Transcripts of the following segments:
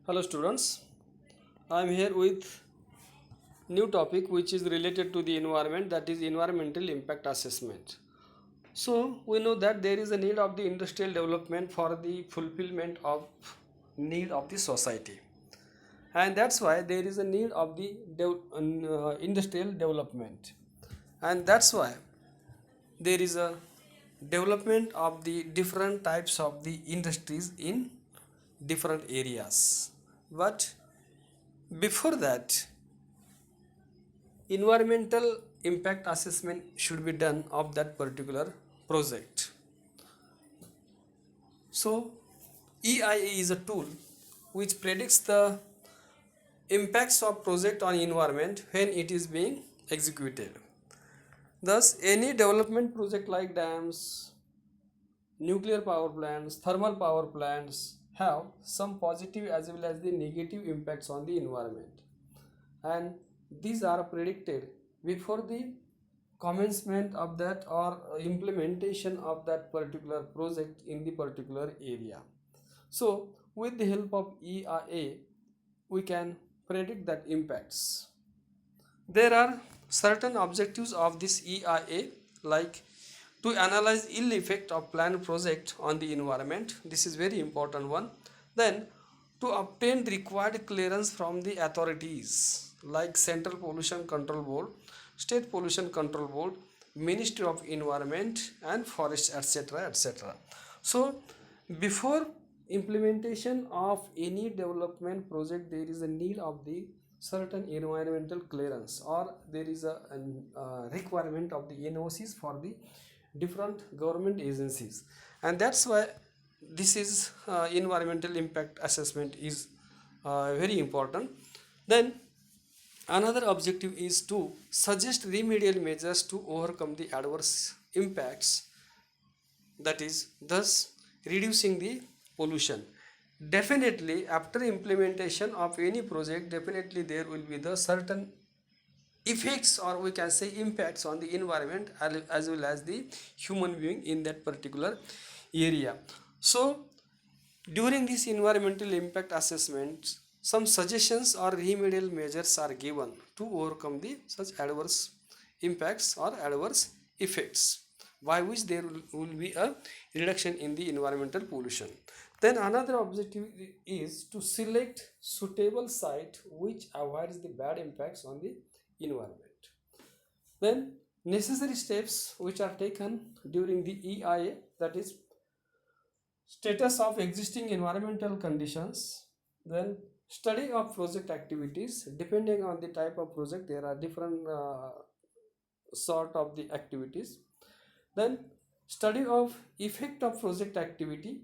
Hello students, I am here with new topic which is related to the environment, that is environmental impact assessment. So we know that there is a need of the industrial development for the fulfillment of need of the society, and that's why there is a need of the industrial development, and that's why there is a development of the different types of the industries in different areas. But before that, environmental impact assessment should be done of that particular project. So EIA is a tool which predicts the impacts of project on environment when it is being executed. Thus any development project like dams, nuclear power plants, thermal power plants have some positive as well as the negative impacts on the environment, and these are predicted before the commencement of that or implementation of that particular project in the particular area. So with the help of EIA we can predict that impacts. There are certain objectives of this EIA, like to analyze ill effect of planned project on the environment. This is very important one. Then to obtain the required clearance from the authorities like Central Pollution Control Board, State Pollution Control Board, Ministry of Environment and Forest, etc., etc. So before implementation of any development project, there is a need of the certain environmental clearance, or there is a requirement of the NOCs for the different government agencies, and that's why this is environmental impact assessment is very important. Then another objective is to suggest remedial measures to overcome the adverse impacts, that is thus reducing the pollution. Definitely after implementation of any project, definitely there will be the certain effects, or we can say impacts on the environment as well as the human being in that particular area. So during this environmental impact assessment, some suggestions or remedial measures are given to overcome the such adverse impacts or adverse effects, by which there will be a reduction in the environmental pollution. Then another objective is to select suitable site which avoids the bad impacts on the environment. Then necessary steps which are taken during the EIA, that is status of existing environmental conditions, then study of project activities. Depending on the type of project, there are different sort of the activities. Then study of effect of project activity,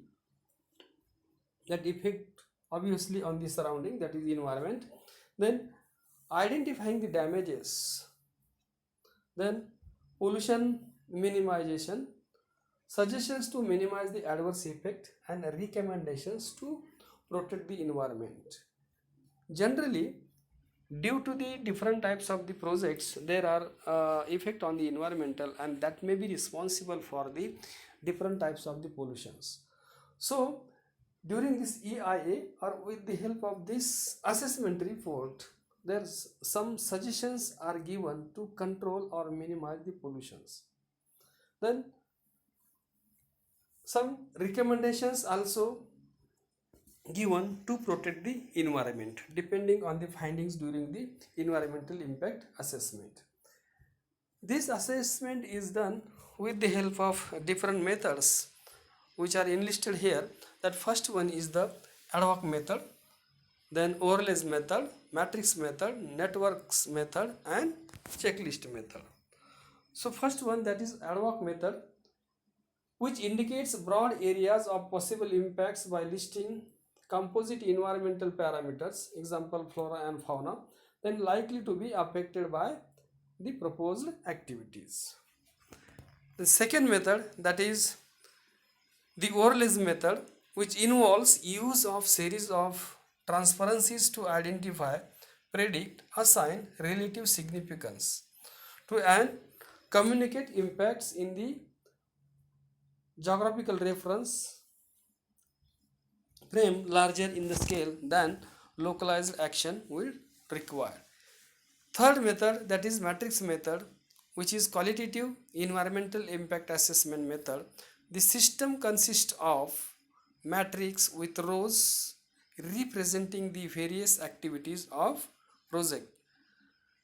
that effect obviously on the surrounding, that is the environment. Then identifying the damages, then pollution minimization, suggestions to minimize the adverse effect, and recommendations to protect the environment. Generally, due to the different types of the projects, there are effect on the environmental, and that may be responsible for the different types of the pollutions. So during this EIA, or with the help of this assessment report, there's some suggestions are given to control or minimize the pollutions. Then some recommendations also given to protect the environment depending on the findings during the environmental impact assessment. This assessment is done with the help of different methods which are enlisted here. That first one is the ad hoc method, then overlays method, matrix method, networks method, and checklist method. So first one, that is ad hoc method, which indicates broad areas of possible impacts by listing composite environmental parameters, example flora and fauna, then likely to be affected by the proposed activities. The second method, that is the overlays method, which involves use of series of transparencies to identify, predict, assign relative significance to and communicate impacts in the geographical reference frame larger in the scale than localized action will require. Third method, that is matrix method, which is qualitative environmental impact assessment method. The system consists of matrix with rows representing the various activities of project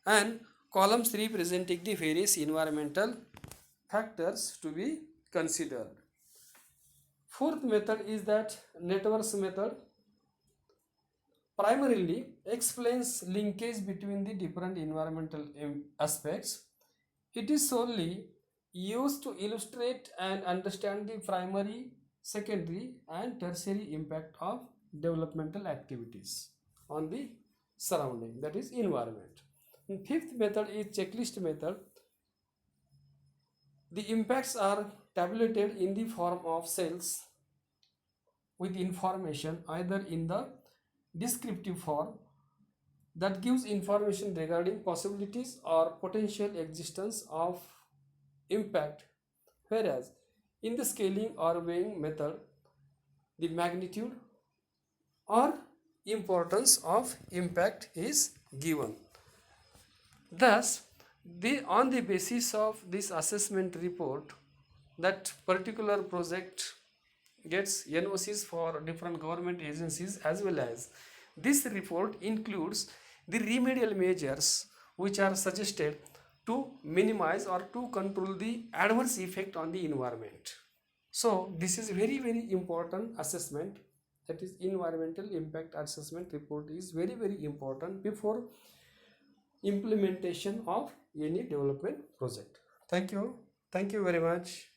and columns representing the various environmental factors to be considered. Fourth method is that networks method, primarily explains linkage between the different environmental aspects. It is solely used to illustrate and understand the primary, secondary, and tertiary impact of developmental activities on the surrounding, that is environment. And fifth method is checklist method. The impacts are tabulated in the form of cells with information either in the descriptive form that gives information regarding possibilities or potential existence of impact, whereas in the scaling or weighing method the magnitude or importance of impact is given. Thus, on the basis of this assessment report, that particular project gets NOCs for different government agencies, as well as this report includes the remedial measures which are suggested to minimize or to control the adverse effect on the environment. So this is very important assessment, that is environmental impact assessment report is very important before implementation of any development project. Thank you very much.